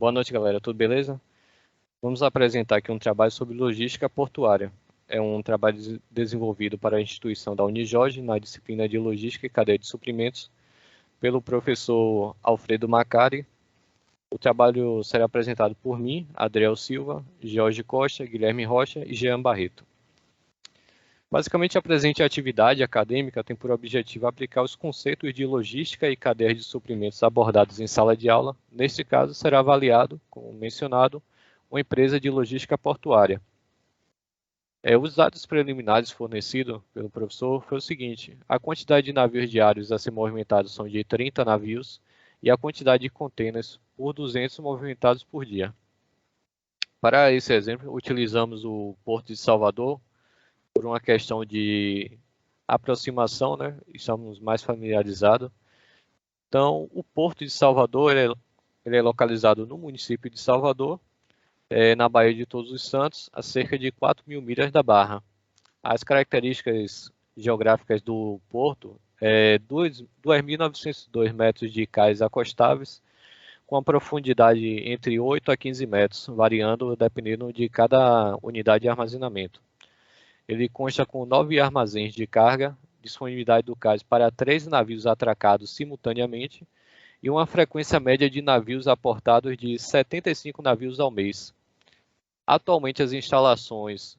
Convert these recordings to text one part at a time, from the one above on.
Boa noite, galera. Tudo beleza? Vamos apresentar aqui um trabalho sobre logística portuária. É um trabalho desenvolvido para a instituição da Unijorge na disciplina de Logística e Cadeia de Suprimentos pelo professor Alfredo Macari. O trabalho será apresentado por mim, Adriel Silva, Jorge Costa, Guilherme Rocha e Jean Barreto. Basicamente, a presente atividade acadêmica tem por objetivo aplicar os conceitos de logística e cadeia de suprimentos abordados em sala de aula. Neste caso, será avaliado, como mencionado, uma empresa de logística portuária. Os dados preliminares fornecidos pelo professor foi o seguinte: a quantidade de navios diários a ser movimentados são de 30 navios e a quantidade de contêineres por 200 movimentados por dia. Para esse exemplo, utilizamos o Porto de Salvador, por uma questão de aproximação, né? Estamos mais familiarizados. Então, o Porto de Salvador ele é localizado no município de Salvador, na Baía de Todos os Santos, a cerca de 4.000 milhas da Barra. As características geográficas do porto é 2.902 metros de cais acostáveis, com a profundidade entre 8 a 15 metros, variando dependendo de cada unidade de armazenamento. Ele consta com 9 armazéns de carga, disponibilidade do cais para 3 navios atracados simultaneamente e uma frequência média de navios aportados de 75 navios ao mês. Atualmente as instalações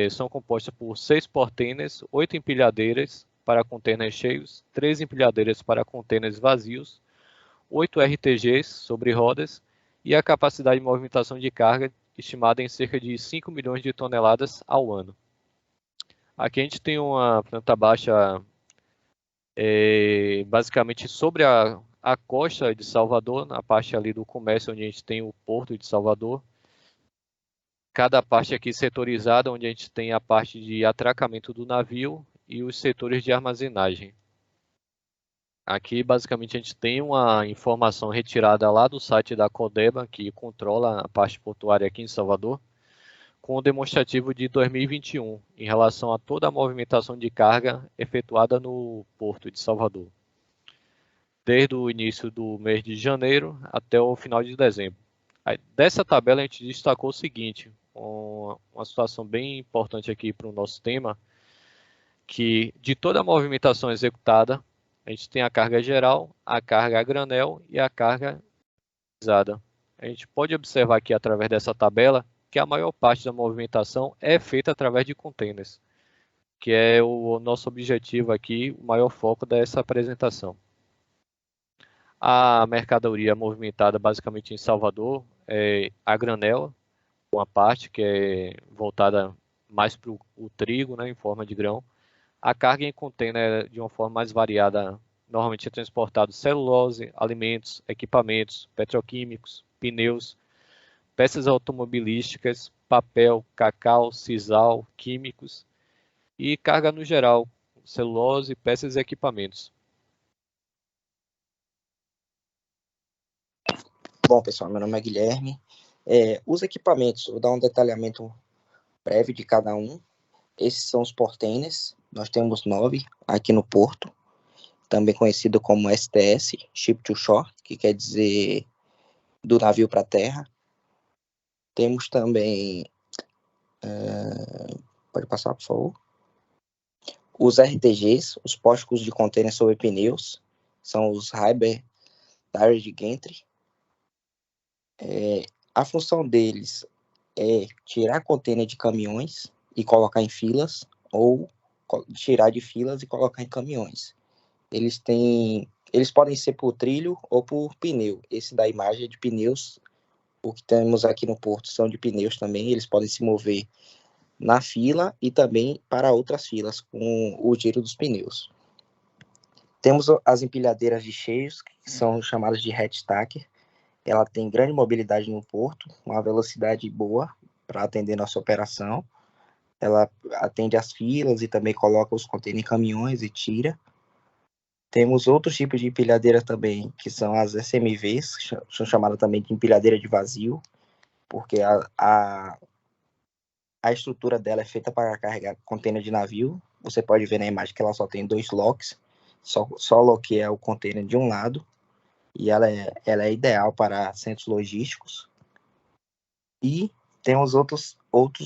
são compostas por 6 portêineres, 8 empilhadeiras para contêineres cheios, 3 empilhadeiras para contêineres vazios, 8 RTGs sobre rodas e a capacidade de movimentação de carga estimada em cerca de 5 milhões de toneladas ao ano. Aqui a gente tem uma planta baixa basicamente sobre a costa de Salvador, na parte ali do comércio, onde a gente tem o Porto de Salvador. Cada parte aqui setorizada, onde a gente tem a parte de atracamento do navio e os setores de armazenagem. Aqui, basicamente, a gente tem uma informação retirada lá do site da Codeba, que controla a parte portuária aqui em Salvador, com o demonstrativo de 2021, em relação a toda a movimentação de carga efetuada no Porto de Salvador, desde o início do mês de janeiro até o final de dezembro. Aí, dessa tabela, a gente destacou o seguinte, uma situação bem importante aqui para o nosso tema, que de toda a movimentação executada, a gente tem a carga geral, a carga a granel e a carga pesada. A gente pode observar aqui através dessa tabela que a maior parte da movimentação é feita através de contêineres, que é o nosso objetivo aqui, o maior foco dessa apresentação. A mercadoria movimentada basicamente em Salvador é a granel, uma parte que é voltada mais para o trigo, né, em forma de grão. A carga em container de uma forma mais variada, normalmente é transportado celulose, alimentos, equipamentos, petroquímicos, pneus, peças automobilísticas, papel, cacau, sisal, químicos e carga no geral, celulose, peças e equipamentos. Bom, pessoal, meu nome é Guilherme. Os equipamentos, vou dar um detalhamento breve de cada um. Esses são os portêineres, nós temos 9 aqui no porto, também conhecido como STS, Ship to Shore, que quer dizer do navio para a terra. Temos também, pode passar, por favor, os RTGs, os postos de contêiner sobre pneus, são os Hyper Direct Gantry. A função deles é tirar contêiner de caminhões e colocar em filas, ou tirar de filas e colocar em caminhões. Eles podem ser por trilho ou por pneu. Esse da imagem é de pneus. O que temos aqui no porto são de pneus também. Eles podem se mover na fila e também para outras filas com o giro dos pneus. Temos as empilhadeiras de cheios, que são chamadas de hatch stacker. Ela tem grande mobilidade no porto, uma velocidade boa para atender nossa operação. Ela atende as filas e também coloca os contêineres em caminhões e tira. Temos outros tipos de empilhadeira também, que são as SMVs, são chamadas também de empilhadeira de vazio, porque a estrutura dela é feita para carregar contêiner de navio. Você pode ver na imagem que ela só tem 2 locks, só loqueia o contêiner de um lado. e ela é ideal para centros logísticos. E tem os outros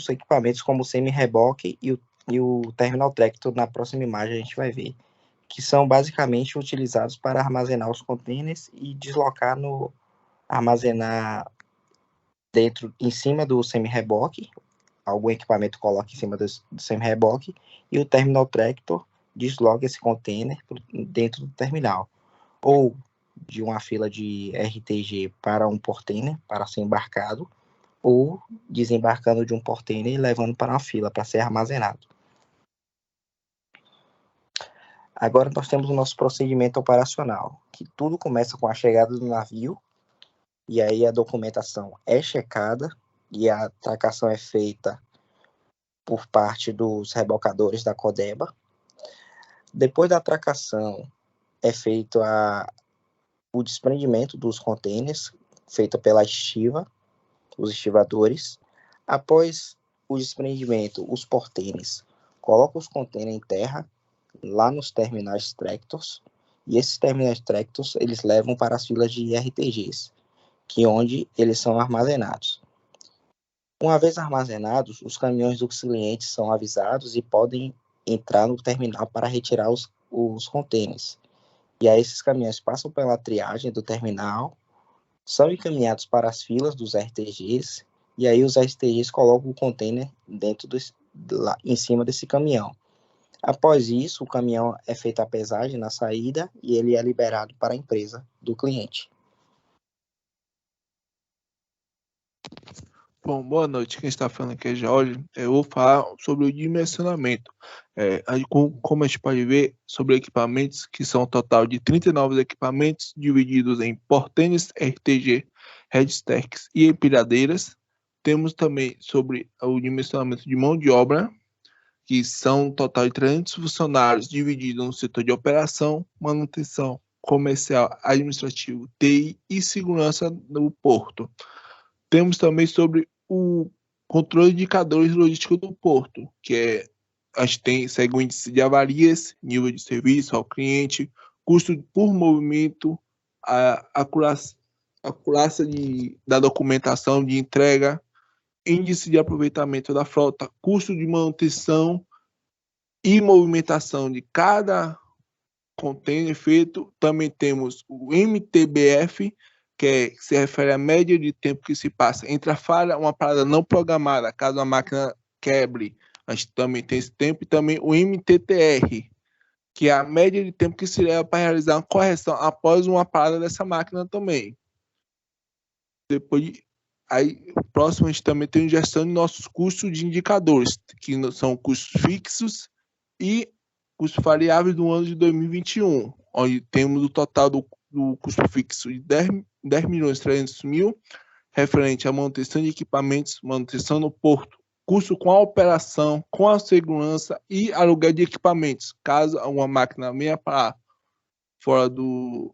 equipamentos, como o semi-reboque e o terminal tractor. Na próxima imagem a gente vai ver, que são basicamente utilizados para armazenar os containers e armazenar dentro, em cima do semi-reboque. Algum equipamento coloca em cima do semi-reboque e o terminal tractor desloca esse container dentro do terminal, ou de uma fila de RTG para um portainer para ser embarcado, ou desembarcando de um portainer e levando para uma fila para ser armazenado. Agora nós temos o nosso procedimento operacional, que tudo começa com a chegada do navio, e aí a documentação é checada e a atracação é feita por parte dos rebocadores da Codeba. Depois da atracação é feito o desprendimento dos contêineres, feito pela estiva, os estivadores. Após o desprendimento, os porteiros colocam os contêineres em terra, lá nos terminais tractors, e esses terminais tractors eles levam para as filas de RTGs, que é onde eles são armazenados. Uma vez armazenados, os caminhões dos clientes são avisados e podem entrar no terminal para retirar os contêineres. E aí esses caminhões passam pela triagem do terminal, são encaminhados para as filas dos RTGs, e aí os RTGs colocam o container em cima desse caminhão. Após isso, o caminhão é feita a pesagem na saída e ele é liberado para a empresa do cliente. Bom, boa noite. Quem está falando aqui é Jorge. Eu vou falar sobre o dimensionamento. Como a gente pode ver, sobre equipamentos, que são um total de 39 equipamentos divididos em portênis, RTG, headstacks e empilhadeiras. Temos também sobre o dimensionamento de mão de obra, que são um total de 300 funcionários divididos no setor de operação, manutenção, comercial, administrativo, TI e segurança no porto. Temos também sobre o controle de indicadores logísticos do porto, a gente segue o índice de avarias, nível de serviço ao cliente, custo por movimento, a acurácia da documentação de entrega, índice de aproveitamento da frota, custo de manutenção e movimentação de cada container feito. Também temos o MTBF, que se refere à média de tempo que se passa entre a falha, uma parada não programada, caso a máquina quebre. A gente também tem esse tempo, e também o MTTR, que é a média de tempo que se leva para realizar uma correção após uma parada dessa máquina também. Próximo, a gente também tem gestão de nossos custos de indicadores, que são custos fixos e custos variáveis do ano de 2021, onde temos o total do custo fixo de 10.300.000, referente à manutenção de equipamentos, manutenção no porto, custo com a operação, com a segurança e aluguel de equipamentos, caso uma máquina venha para fora do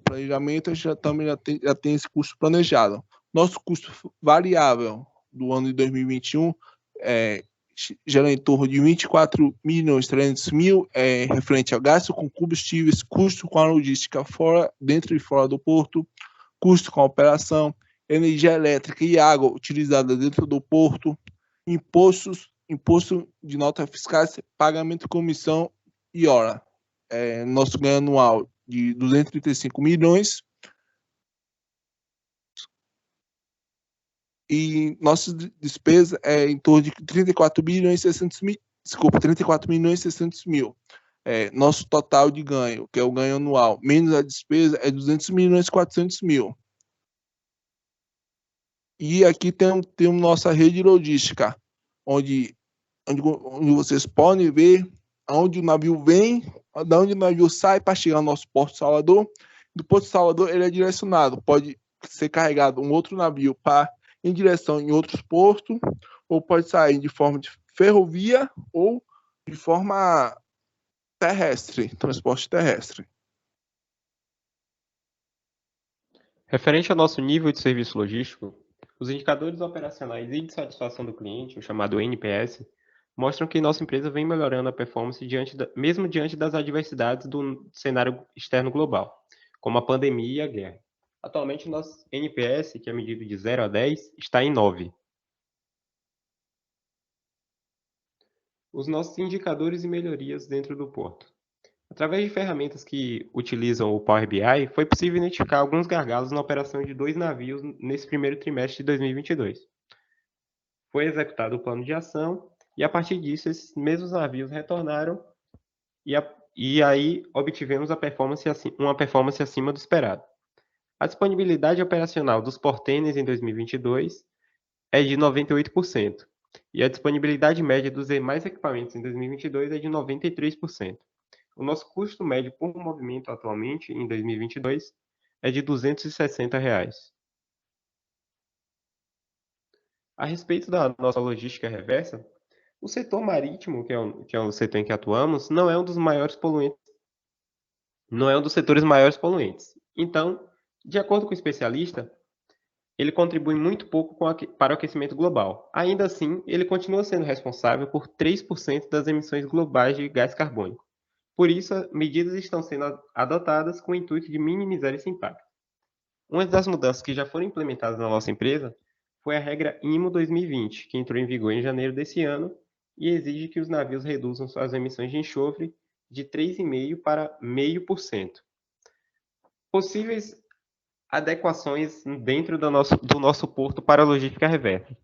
planejamento, já tem esse custo planejado. Nosso custo variável do ano de 2021 gera em torno de 24.300.000, referente ao gasto com combustíveis, custo com a logística dentro e fora do porto, custo com a operação, energia elétrica e água utilizada dentro do porto, imposto de notas fiscais, pagamento de comissão e hora. Nosso ganho anual de 235 milhões, e nossa despesa é em torno de 34.600.000. Nosso total de ganho, que é o ganho anual, menos a despesa, é 200.400.000. E aqui temos nossa rede logística, onde vocês podem ver onde o navio vem, de onde o navio sai para chegar ao nosso Porto de Salvador. Do Porto de Salvador, ele é direcionado, pode ser carregado um outro navio em direção em outros portos, ou pode sair de forma de ferrovia ou de forma terrestre, transporte terrestre. Referente ao nosso nível de serviço logístico, os indicadores operacionais e de satisfação do cliente, o chamado NPS, mostram que nossa empresa vem melhorando a performance mesmo diante das adversidades do cenário externo global, como a pandemia e a guerra. Atualmente, o nosso NPS, que é medido de 0 a 10, está em 9. Os nossos indicadores e melhorias dentro do porto. Através de ferramentas que utilizam o Power BI, foi possível identificar alguns gargalos na operação de 2 navios nesse primeiro trimestre de 2022. Foi executado o plano de ação e, a partir disso, esses mesmos navios retornaram e aí obtivemos uma performance acima do esperado. A disponibilidade operacional dos portêneis em 2022 é de 98%, e a disponibilidade média dos demais equipamentos em 2022 é de 93%. O nosso custo médio por movimento atualmente, em 2022, é de R$ 260. A respeito da nossa logística reversa, o setor marítimo, que é o setor em que atuamos, não é um dos maiores poluentes, não é um dos setores maiores poluentes. Então, de acordo com o especialista, ele contribui muito pouco para o aquecimento global. Ainda assim, ele continua sendo responsável por 3% das emissões globais de gás carbônico. Por isso, medidas estão sendo adotadas com o intuito de minimizar esse impacto. Uma das mudanças que já foram implementadas na nossa empresa foi a regra IMO 2020, que entrou em vigor em janeiro desse ano e exige que os navios reduzam suas emissões de enxofre de 3,5% para 0,5%. Possíveis adequações dentro do nosso porto para a logística reversa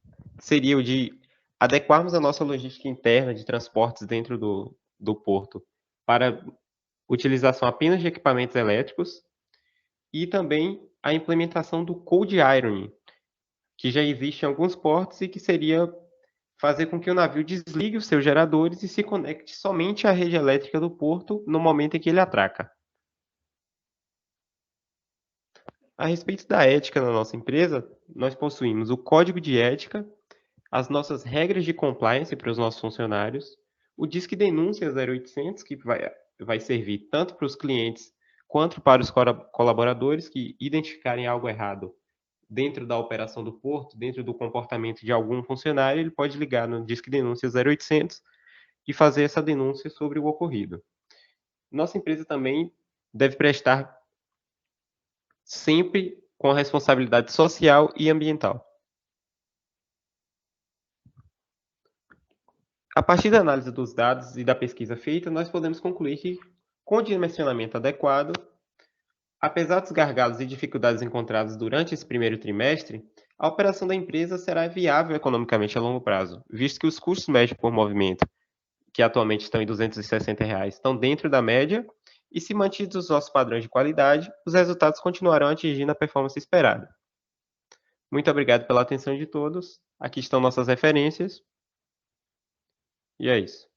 seria o de adequarmos a nossa logística interna de transportes dentro do porto para utilização apenas de equipamentos elétricos e também a implementação do cold ironing, que já existe em alguns portos e que seria fazer com que o navio desligue os seus geradores e se conecte somente à rede elétrica do porto no momento em que ele atraca. A respeito da ética na nossa empresa, nós possuímos o código de ética, as nossas regras de compliance para os nossos funcionários, o Disque Denúncia 0800, que vai servir tanto para os clientes quanto para os colaboradores que identificarem algo errado dentro da operação do porto, dentro do comportamento de algum funcionário, ele pode ligar no Disque Denúncia 0800 e fazer essa denúncia sobre o ocorrido. Nossa empresa também deve prestar sempre com a responsabilidade social e ambiental. A partir da análise dos dados e da pesquisa feita, nós podemos concluir que, com o dimensionamento adequado, apesar dos gargalos e dificuldades encontrados durante esse primeiro trimestre, a operação da empresa será viável economicamente a longo prazo, visto que os custos médios por movimento, que atualmente estão em R$ 260, estão dentro da média, e se mantidos os nossos padrões de qualidade, os resultados continuarão atingindo a performance esperada. Muito obrigado pela atenção de todos. Aqui estão nossas referências. E é isso.